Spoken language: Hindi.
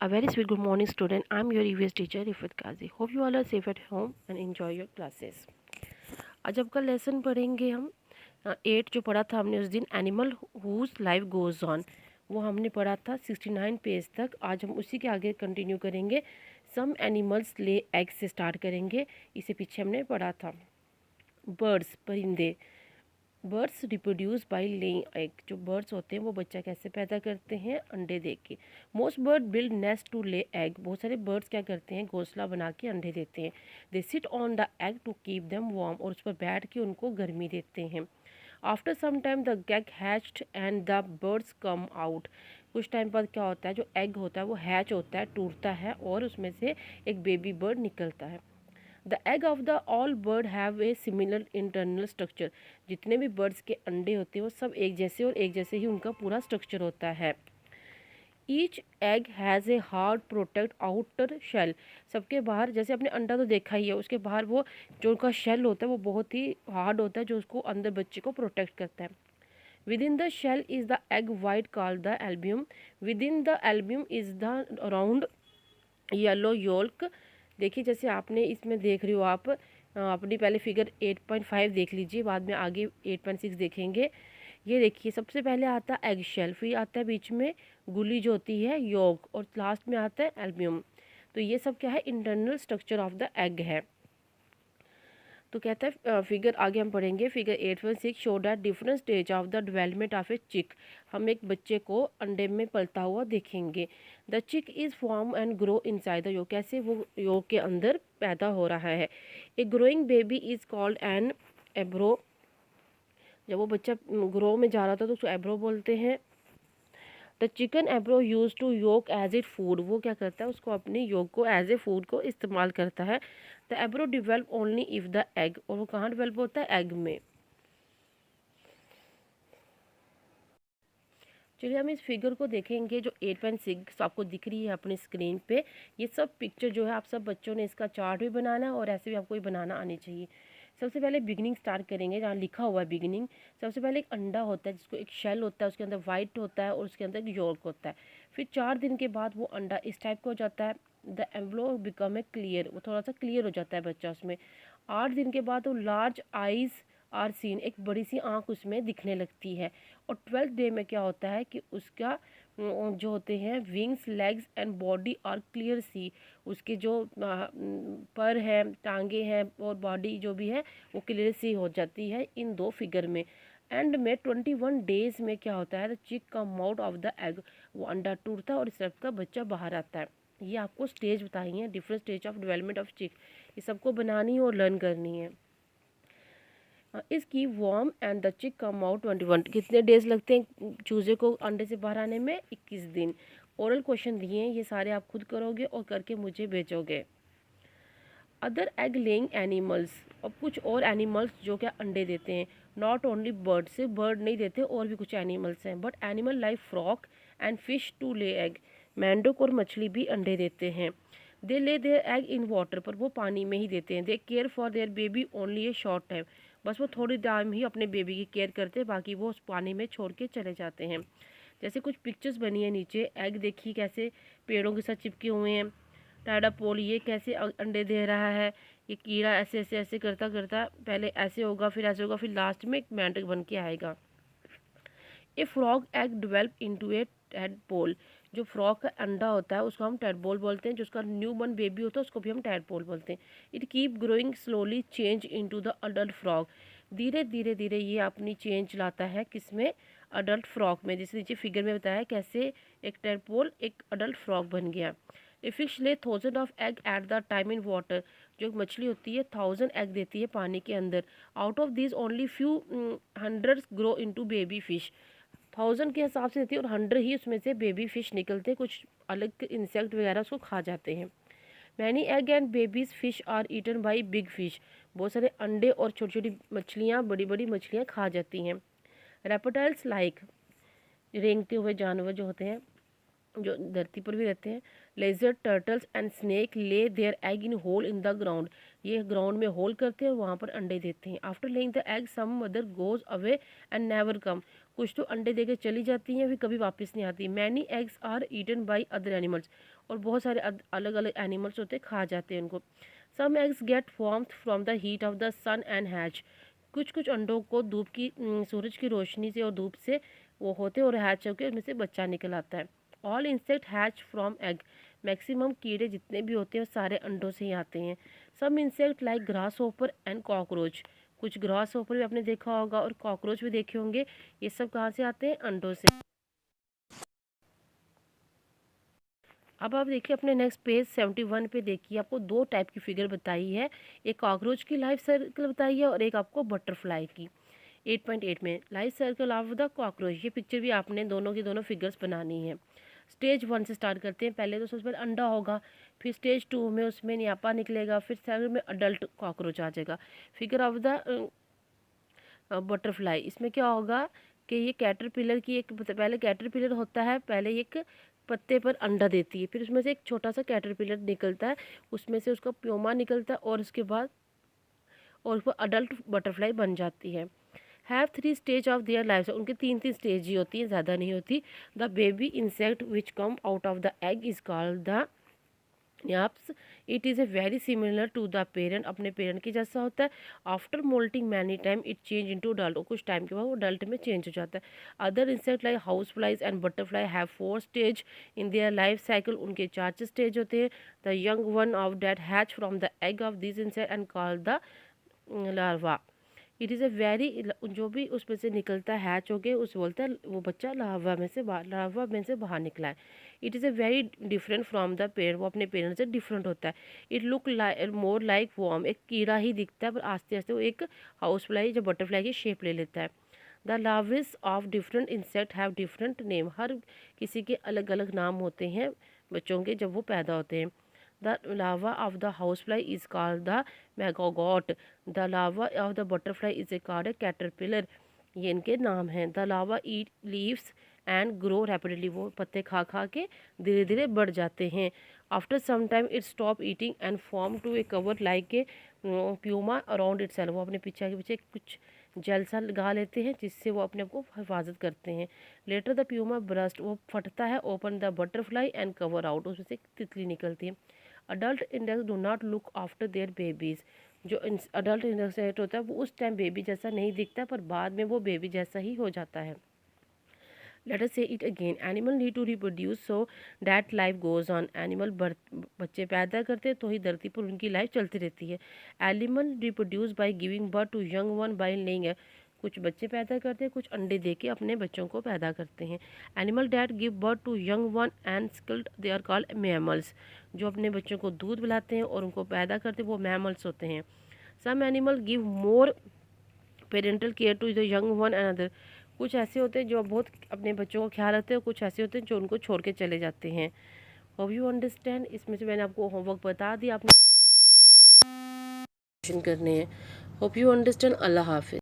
A very sweet good morning, student. I'm your EVS teacher, Rifat Kazi. Hope you all are safe at home and enjoy your classes. आज आपका लेसन पढ़ेंगे हम 8 जो पढ़ा था हमने उस दिन animal whose life goes on, वो हमने पढ़ा था 69 पेज तक। आज हम उसी के आगे कंटिन्यू करेंगे। सम एनिमल्स ले एग से स्टार्ट करेंगे। इसे पीछे हमने पढ़ा था। बर्ड्स परिंदे, birds reproduce by laying egg, जो बर्ड्स होते हैं वो बच्चा कैसे पैदा करते हैं, अंडे दे के। Most bird build nest to lay egg, बहुत सारे बर्ड्स क्या करते हैं, घोंसला बना के अंडे देते हैं। They sit on the egg to keep them warm, और उस पर बैठ के उनको गर्मी देते हैं। After some time the egg hatched and the birds come out, कुछ टाइम बाद क्या होता है, जो एग होता है वो हैच होता है, टूटता है और उसमें से एक बेबी बर्ड निकलता है। The egg of the all bird have a similar internal structure, जितने भी बर्ड्स के अंडे होते हैं वो सब एक जैसे और एक जैसे ही उनका पूरा स्ट्रक्चर होता है। Each egg has a hard protect outer shell, सबके बाहर जैसे आपने अंडा तो देखा ही है, उसके बाहर वो जो उनका शेल होता है वो बहुत ही हार्ड होता है, जो उसको अंदर बच्चे को प्रोटेक्ट करता है। With in the shell is the egg white called the albumen, with in the albumen is the round yellow yolk. देखिए जैसे आपने इसमें देख रही हो आप अपनी पहले फिगर 8.5 देख लीजिए, बाद में आगे 8.6 देखेंगे। ये देखिए सबसे पहले आता है एग शेल, फिर आता है बीच में गुली जो होती है योक, और लास्ट में आता है एल्बियम। तो ये सब क्या है, internal structure of the egg है। तो कहता है फिगर आगे हम पढ़ेंगे, figure 8.6 show that different stage of the development of a chick, हम एक बच्चे को अंडे में पलता हुआ देखेंगे। द चिक is form and grow inside the योग, कैसे वो योग के अंदर पैदा हो रहा है। A growing baby is called an embryo, जब वो बच्चा ग्रो में जा रहा था तो उसको एब्रो बोलते हैं। The chicken embryo use to yolk as it food, वो क्या करता है, उसको अपनी योग को एज ए फूड को इस्तेमाल करता है। The embryo develop only if the egg, और वो कहाँ डिवेल्प होता है, एग में। चलिए हम इस फिगर को देखेंगे जो 8.6 आपको दिख रही है अपनी स्क्रीन पे। ये सब पिक्चर जो है आप सब बच्चों ने इसका चार्ट भी बनाना है और ऐसे भी आपको ये बनाना आनी चाहिए। सबसे पहले बिगिनिंग स्टार्ट करेंगे, जहाँ लिखा हुआ है बिगिनिंग। सबसे पहले एक अंडा होता है जिसको एक शेल होता है, उसके अंदर वाइट होता है और उसके अंदर एक योल्क होता है। फिर 4 दिन के बाद वो अंडा इस टाइप का हो जाता है, द एम्ब्लो बिकम ए क्लियर, वो थोड़ा सा क्लियर हो जाता है बच्चा उसमें। 8 दिन के बाद वो लार्ज आइज़ आर सीन, एक बड़ी सी आँख उसमें दिखने लगती है। और 12th डे में क्या होता है कि उसका जो होते हैं wings, legs and body are clear see, उसके जो पर है, टांगे हैं और बॉडी जो भी है वो क्लियर सी हो जाती है इन दो फिगर में। एंड में 21 डेज में क्या होता है, चिक कम आउट ऑफ द एग, वो अंडा टूटता है और इस तरफ का बच्चा बाहर आता है। ये आपको स्टेज बताई है, different stage of development of चिक, ये सबको बनानी है और लर्न करनी है। इसकी वॉर्म एंड द चिक कम आउट 21, कितने डेज लगते हैं चूजे को अंडे से बाहर आने में, 21 दिन। ओरल क्वेश्चन दिए हैं, ये सारे आप खुद करोगे और करके मुझे भेजोगे। अदर एग लेइंग एनिमल्स, और कुछ और एनिमल्स जो क्या अंडे देते हैं। नॉट ओनली बर्ड, सिर्फ बर्ड नहीं देते और भी कुछ एनिमल्स हैं, but animal like frog and fish to lay egg, मेंढक और मछली भी अंडे देते हैं। दे ले देयर एग इन वाटर, पर वो पानी में ही देते हैं। They care for their baby only A short time, बस वो थोड़ी टाइम ही अपने बेबी की केयर करते हैं, बाकी वो उस पानी में छोड़ के चले जाते हैं। जैसे कुछ पिक्चर्स बनी है नीचे, एग देखिए कैसे पेड़ों के साथ चिपके हुए हैं। टाइडापोल ये कैसे अंडे दे रहा है, ये कीड़ा ऐसे ऐसे ऐसे करता करता पहले ऐसे होगा, फिर ऐसे होगा, फिर लास्ट में एक मेंढक बन के आएगा। ए फ्रॉग एग डिवेल्प इनटू ए टैडपोल, जो फ्रॉग का अंडा होता है उसको हम टैडपोल बोलते हैं, जो उसका न्यू बर्न बेबी होता है उसको भी हम टैडपोल बोलते हैं। It keep growing slowly change into the adult frog, धीरे धीरे धीरे ये अपनी चेंज लाता है किसमें, अडल्ट फ्रॉग में। जैसे नीचे फिगर में बताया कैसे एक टैडपोल एक अडल्ट फ्रॉग बन गया। ए फिश ले 1000 of egg at the time in water, जो मछली होती है 1000 एग देती है पानी के अंदर। Out of this only few hundreds grow into baby fish, 1000 के हिसाब से देती है और 100 ही उसमें से बेबी फिश निकलते हैं, कुछ अलग इंसेक्ट वगैरह उसको खा जाते हैं। Many egg and babies fish are eaten by big fish, बहुत सारे अंडे और छोटी छोटी मछलियाँ, बड़ी बड़ी मछलियाँ खा जाती हैं। रेप्टाइल्स लाइक, रेंगते हुए जानवर जो होते हैं जो धरती पर भी रहते हैं। Lizard, turtles and snake lay their egg in hole in the ground, ये ग्राउंड में होल करते हैं और वहाँ पर अंडे देते हैं। After laying the egg some mother goes away and never come, कुछ तो अंडे देके चली जाती हैं, फिर कभी वापस नहीं आती। Many eggs are eaten by other animals, और बहुत सारे अलग अलग एनिमल्स होते हैं, खा जाते हैं उनको। Some eggs get formed from the heat of the sun and hatch, कुछ कुछ अंडों को धूप की सूरज की रोशनी से और धूप से वो होते हैं और हैच होकर उनमें से बच्चा निकल आता है। All insect hatch from egg, maximum कीड़े जितने भी होते हैं वो सारे अंडों से ही आते हैं। Some insect like grasshopper and cockroach, कुछ ग्रास होपर भी आपने देखा होगा और कॉकरोच भी देखे होंगे, ये सब कहाँ से आते हैं? अंडों से। अब आप देखिए अपने नेक्स्ट पेज 71 पे देखिए, आपको दो टाइप की फिगर बताई है, एक कॉकरोच की लाइफ साइकिल बताई है और एक आपको बटरफ्लाई की। 8.8 में life circle of the cockroach, ये पिक्चर भी आपने दोनों की दोनों फिगर्स बनानी है। स्टेज 1 से स्टार्ट करते हैं। पहले तो सबसे पहले अंडा होगा, फिर स्टेज 2 में उसमें न्यापा निकलेगा, फिर सेकंड में अडल्ट कॉकरोच आ जाएगा। फिगर ऑफ द बटरफ्लाई, इसमें क्या होगा कि ये कैटरपिलर की एक, पहले कैटरपिलर होता है, पहले एक पत्ते पर अंडा देती है, फिर उसमें से एक छोटा सा कैटरपिलर निकलता है, उसमें से उसका प्योमा निकलता है और उसके बाद और वो अडल्ट बटरफ्लाई बन जाती है। Have 3 stage of their life, उनके 3 स्टेज ही होती हैं, ज़्यादा नहीं होती। The baby insect which come out of the egg is called the yaps, it is a very similar to the parent, अपने पेरेंट के जैसा होता है। After moulting many time it change into adult, कुछ टाइम के बाद वो अडल्ट में चेंज हो जाता है। Other insect like house flies and butterfly have 4 stage in their life cycle, उनके 4 स्टेज होते हैं। The young one of that hatch from the egg of this insect and called the larva, it is a very, जो भी उसमें से निकलता है हैच हो गए उस बोलता है वो बच्चा लार्वा में से बाहर निकला है। It is a very different from the parent, वो अपने पेरेंट से डिफरेंट होता है। It look more like worm, एक कीड़ा ही दिखता है पर आस्ते आस्ते वो एक हाउस फ्लाई या बटरफ्लाई की शेप ले लेता है। The larvas of different insect have different name, हर किसी के अलग अलग नाम होते हैं बच्चों के जब वो पैदा होते हैं। The larva of the housefly is called the maggot. The larva of the butterfly is called a caterpillar. ये इनके नाम हैं। The larva eat leaves and grow rapidly. वो पत्ते खा खा के धीरे धीरे बढ़ जाते हैं। After some time it stop eating and form to a cover like a puma around itself. वो अपने पीछे के पीछे कुछ जल सा लगा लेते हैं जिससे वो अपने आप को हिफाजत करते हैं। लेटर द प्यूमा ब्रस्ट, वो फटता है, open the butterfly and cover out, उसमें से तितली निकलती है। Adult insect do not look after their babies, जो अडल्ट इंसेक्ट होता है वो उस टाइम बेबी जैसा नहीं दिखता पर बाद में वो बेबी जैसा ही हो जाता है। Let us see it again, animal need to reproduce so that life goes on, animal बच्चे पैदा करते तो ही धरती पर उनकी लाइफ चलती रहती है। Animal reproduce by giving birth to young one by laying, कुछ बच्चे पैदा करते हैं, कुछ अंडे देके अपने बच्चों को पैदा करते हैं। Animal that give birth to young one and skilled, they are called mammals, जो अपने बच्चों को दूध पिलाते हैं और उनको पैदा करते हैं वो मैमल्स होते हैं। Some animal give more parental care to the young one and other, कुछ ऐसे होते हैं जो बहुत अपने बच्चों का ख्याल रखते हैं, कुछ ऐसे होते हैं जो उनको छोड़ के चले जाते हैं। होप यू अंडरस्टैंड, इसमें से मैंने आपको होमवर्क बता दिया, आपने करने हैं। Hope you understand. अल्लाह हाफिज़।